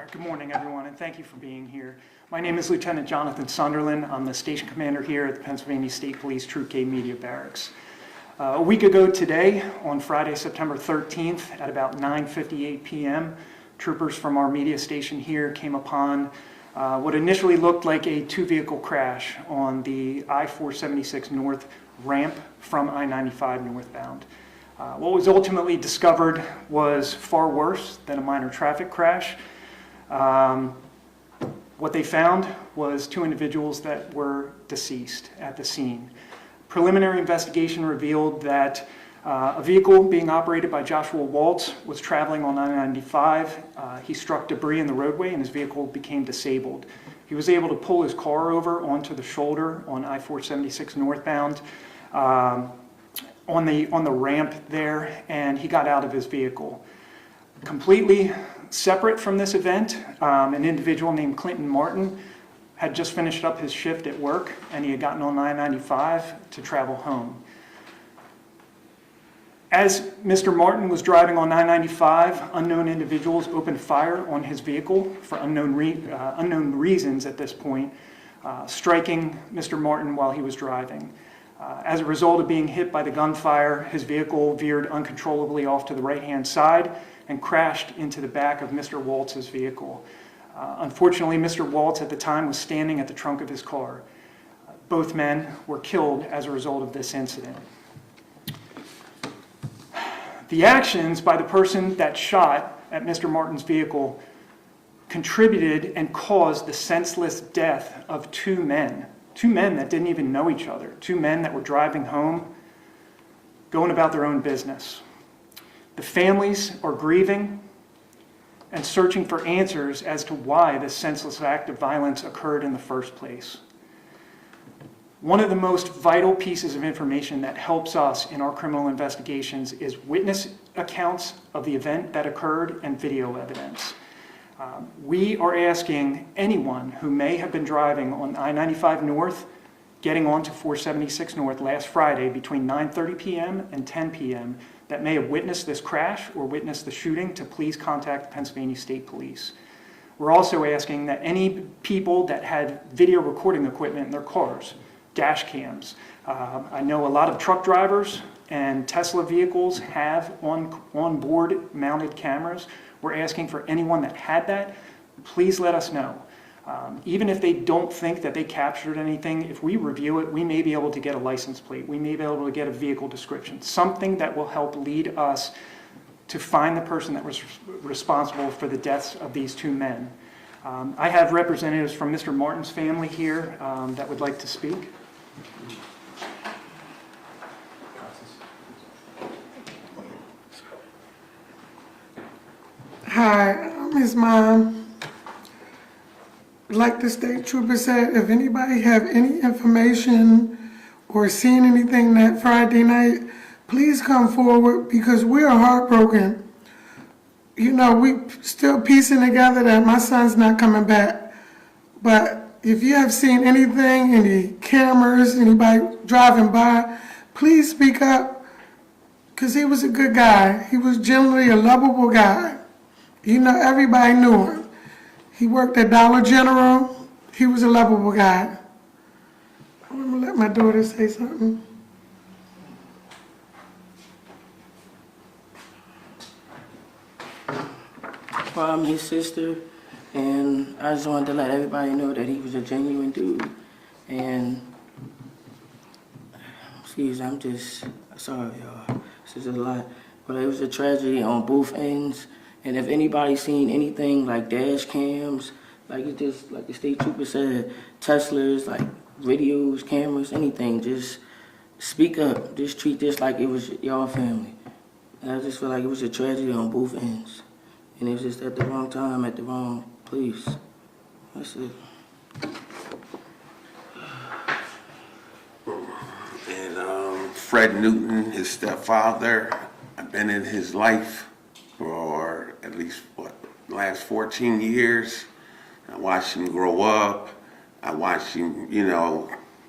All right, good morning, everyone, and thank you for being here. My name is Lieutenant Jonathan Sunderland. I'm the station commander here at the Pennsylvania State Police Troop K Media Barracks. A week ago today, on Friday, September 13th, at about 9:58 p.m., troopers from our media station here came upon what initially looked like a two-vehicle crash on the I-476 North ramp from I-95 northbound. What was ultimately discovered was far worse than a minor traffic crash. What they found was two individuals that were deceased at the scene. Preliminary investigation revealed that a vehicle being operated by Joshua Waltz was traveling on I-95. He struck debris in the roadway and his vehicle became disabled. He was able to pull his car over onto the shoulder on I-476 northbound on the ramp there, and he got out of his vehicle. Completely separate from this event, an individual named Clinton Martin had just finished up his shift at work, and he had gotten on I-95 to travel home. As Mr. Martin was driving on I-95, unknown individuals opened fire on his vehicle for unknown reasons at this point, striking Mr. Martin while he was driving. As a result of being hit by the gunfire, his vehicle veered uncontrollably off to the right-hand side and crashed into the back of Mr. Waltz's vehicle. Unfortunately, Mr. Waltz at the time was standing at the trunk of his car. Both men were killed as a result of this incident. The actions by the person that shot at Mr. Martin's vehicle contributed and caused the senseless death of two men that didn't even know each other, two men that were driving home, going about their own business. The families are grieving and searching for answers as to why this senseless act of violence occurred in the first place. One of the most vital pieces of information that helps us in our criminal investigations is witness accounts of the event that occurred and video evidence. We are asking anyone who may have been driving on I-95 North, getting onto 476 North last Friday between 9:30 p.m. and 10 p.m. that may have witnessed this crash or witnessed the shooting to please contact the Pennsylvania State Police. We're also asking that any people that had video recording equipment in their cars, dash cams. I know a lot of truck drivers and Tesla vehicles have on-board mounted cameras. We're asking for anyone that had that, please let us know. Even if they don't think that they captured anything, if we review it, we may be able to get a license plate. We may be able to get a vehicle description, something that will help lead us to find the person that was responsible for the deaths of these two men. I have representatives from Mr. Martin's family here that would like to speak. Hi, I'm his mom. Like the state trooper said, if anybody have any information or seen anything that Friday night, please come forward because we are heartbroken. You know, we still piecing together that my son's not coming back. But if you have seen anything, any cameras, anybody driving by, please speak up because he was a good guy. He was generally a lovable guy. You know, everybody knew him. He worked at Dollar General. He was a lovable guy. I'm gonna let my daughter say something. Well, I'm his sister, and I just wanted to let everybody know that he was a genuine dude. And, excuse me, I'm just sorry, y'all. This is a lot. But it was a tragedy on both ends. And if anybody's seen anything like dash cams, like it just, like the state trooper said, Teslas, like videos, cameras, anything, just speak up. Just treat this like it was y'all family. And I just feel like it was a tragedy on both ends. And it was just at the wrong time, at the wrong place. That's it. And Fred Newton, his stepfather, I've been in his life for at least, the last 14 years. I watched him grow up. I watched him,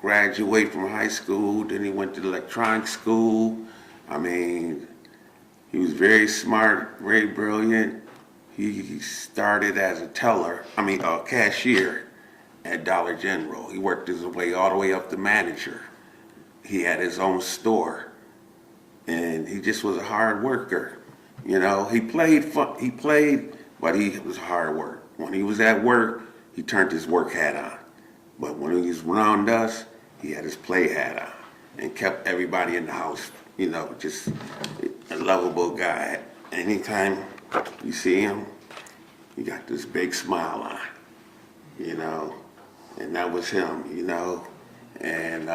graduate from high school. Then he went to electronic school. I mean, he was very smart, very brilliant. He started as a cashier at Dollar General. He worked his way all the way up to manager. He had his own store, and he just was a hard worker. You know, he played, but he was hard work. When he was at work, he turned his work hat on. But when he was around us, he had his play hat on and kept everybody in the house, you know, just a lovable guy. Anytime you see him, he got this big smile on, you know, and that was him, you know. And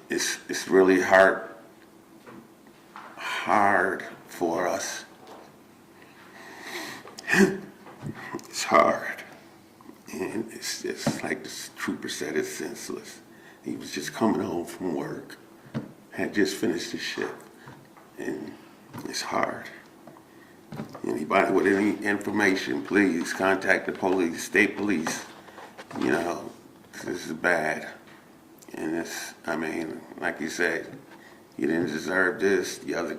it's really hard for us. It's hard. And it's just like the trooper said, it's senseless. He was just coming home from work, had just finished his shift, and it's hard. Anybody with any information, please contact the police, state police. You know, this is bad. And it's, I mean, like you said, you didn't deserve this. The other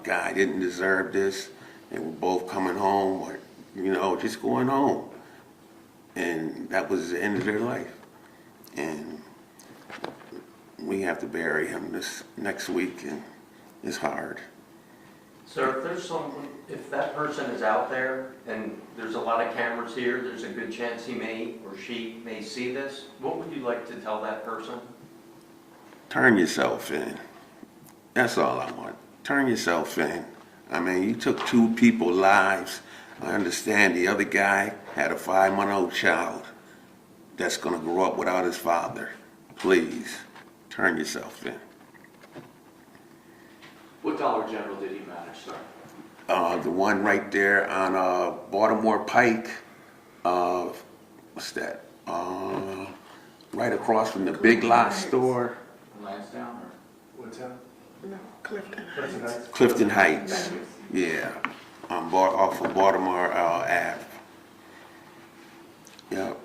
guy didn't deserve this. They were both coming home, or, you know, just going home. And that was the end of their life. And we have to bury him this next week, and it's hard. Sir, if that person is out there, and there's a lot of cameras here, there's a good chance he may or she may see this, what would you like to tell that person? Turn yourself in. That's all I want. Turn yourself in. I mean, you took 2 people's lives. I understand the other guy had a 5-month-old child that's going to grow up without his father. Please, turn yourself in. What Dollar General did he manage, sir? The one right there on Baltimore Pike. What's that? Right across from the Big Lots store. Lansdowne or Woodtown? No, Clifton Heights. Clifton Heights. Yeah. Off of Baltimore Ave. Yep.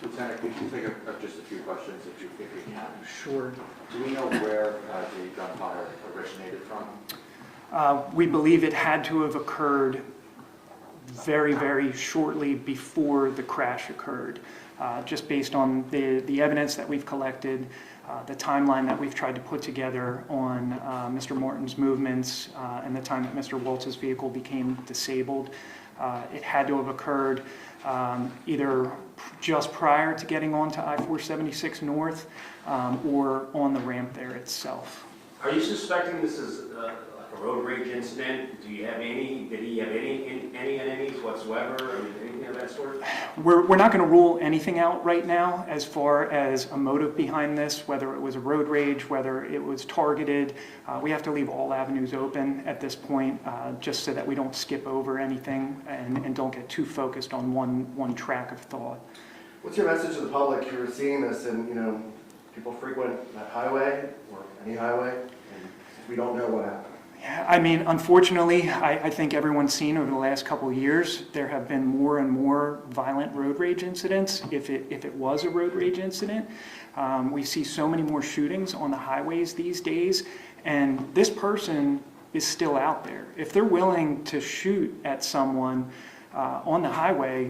Lieutenant, could you take just a few questions if you can? Sure. Do we know where the gunfire originated from? We believe it had to have occurred very, very shortly before the crash occurred, just based on the evidence that we've collected, the timeline that we've tried to put together on Mr. Morton's movements, and the time that Mr. Waltz's vehicle became disabled. It had to have occurred either just prior to getting onto I-476 North or on the ramp there itself. Are you suspecting this is like a road rage incident? Did he have any enemies whatsoever, or anything of that sort? We're not going to rule anything out right now as far as a motive behind this, whether it was a road rage, whether it was targeted. We have to leave all avenues open at this point, just so that we don't skip over anything and don't get too focused on one track of thought. What's your message to the public who are seeing this, and people frequent that highway or any highway, and we don't know what happened? Yeah, I mean, unfortunately, I think everyone's seen over the last couple of years, there have been more and more violent road rage incidents. If it was a road rage incident, we see so many more shootings on the highways these days, and this person is still out there. If they're willing to shoot at someone on the highway,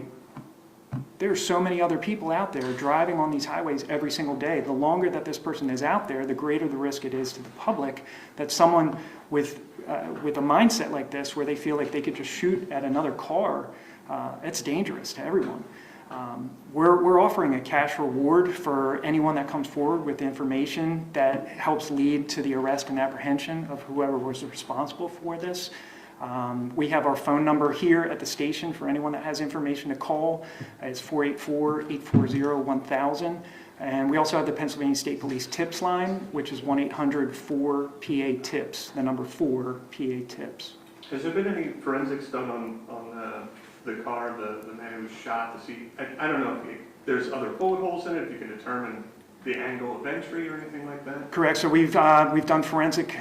there's so many other people out there driving on these highways every single day. The longer that this person is out there, the greater the risk it is to the public that someone with a mindset like this, where they feel like they could just shoot at another car, it's dangerous to everyone. We're offering a cash reward for anyone that comes forward with information that helps lead to the arrest and apprehension of whoever was responsible for this. We have our phone number here at the station for anyone that has information to call. It's 484-840-1000. And we also have the Pennsylvania State Police tips line, which is 1-800-4-PA-TIPS, the number 4-PA-TIPS. Has there been any forensics done on the car, the man who was shot, to see, I don't know if there's other bullet holes in it, if you can determine the angle of entry or anything like that? Correct. So we've done forensic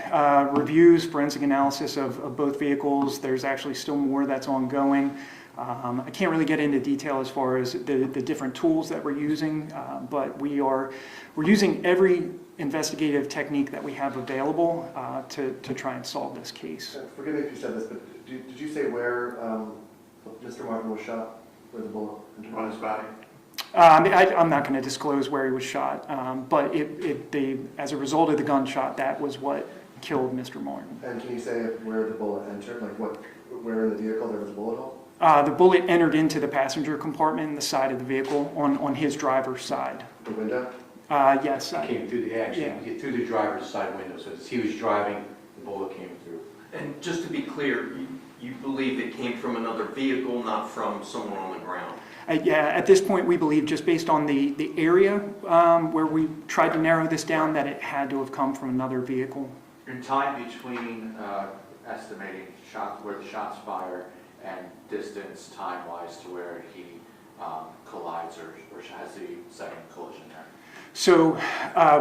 reviews, forensic analysis of both vehicles. There's actually still more that's ongoing. I can't really get into detail as far as the different tools that we're using, but we're using every investigative technique that we have available to try and solve this case. Forgive me if you said this, but did you say where Mr. Martin was shot? Where the bullet entered? On his body? I'm not going to disclose where he was shot, but as a result of the gunshot, that was what killed Mr. Martin. And can you say where the bullet entered? Like where in the vehicle there was a bullet hole? The bullet entered into the passenger compartment in the side of the vehicle on his driver's side. The window? Yes. Came through through the driver's side window, so as he was driving, the bullet came through. And just to be clear, you believe it came from another vehicle, not from someone on the ground? Yeah, at this point, we believe, just based on the area where we tried to narrow this down, that it had to have come from another vehicle. Your time between estimating where the shots fired and distance time-wise to where he collides or has the second collision there? So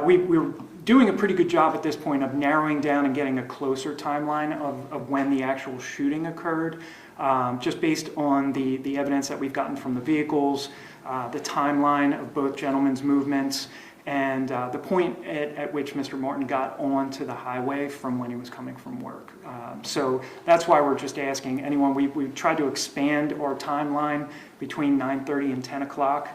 we're doing a pretty good job at this point of narrowing down and getting a closer timeline of when the actual shooting occurred, just based on the evidence that we've gotten from the vehicles, the timeline of both gentlemen's movements, and the point at which Mr. Martin got onto the highway from when he was coming from work. So that's why we're just asking anyone, we've tried to expand our timeline between 9:30 and 10 o'clock,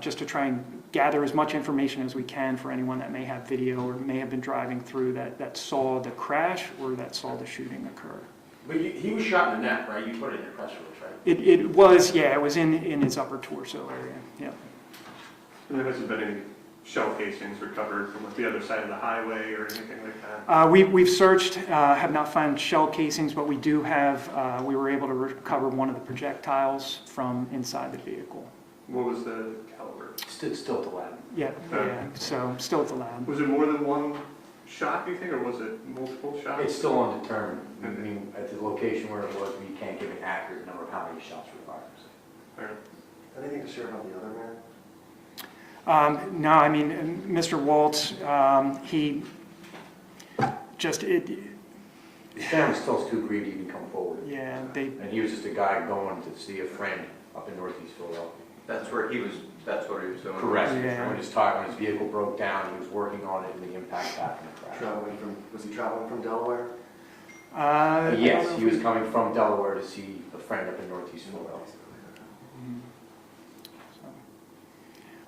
just to try and gather as much information as we can for anyone that may have video or may have been driving through that saw the crash or that saw the shooting occur. But he was shot in the neck, right? You put it in your press release, right? It was, yeah, it was in his upper torso area, yeah. And there hasn't been any shell casings recovered from the other side of the highway or anything like that? We've searched, have not found shell casings, but we do have, we were able to recover one of the projectiles from inside the vehicle. What was the caliber? Still at the lab. Yeah, so still at the lab. Was it more than one shot, do you think, or was it multiple shots? It's still undetermined. I mean, at the location where it was, we can't give an accurate number of how many shots were fired. Anything to share about the other man? No, I mean, Mr. Waltz, he just, His family still is too grieved to even come forward. yeah, And he was just a guy going to see a friend up in Northeast Philadelphia. That's what he was doing? Correct. Yeah. When his vehicle broke down, he was working on it, and the impact happened to crash. Was he traveling from Delaware? Yes, he was coming from Delaware to see a friend up in Northeast Philadelphia.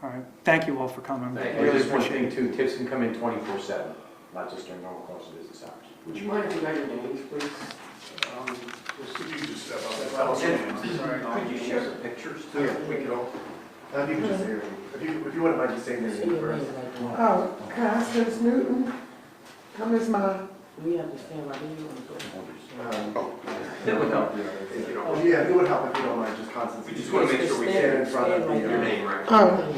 All right, thank you all for coming. Thank And Really just one appreciate thing it. too, tips can come in 24/7, not just during normal course of business hours. Would you mind if we got your names, please? Could you share the pictures too? Yeah. We could all. If you could just say, if you wouldn't mind just saying your name first. Oh, Constance Newton, come as my, We understand why you want to go. That would help. Yeah, it would help if you don't mind, just Constance. We just want to make sure we stand in front of Stand the. your name right. oh,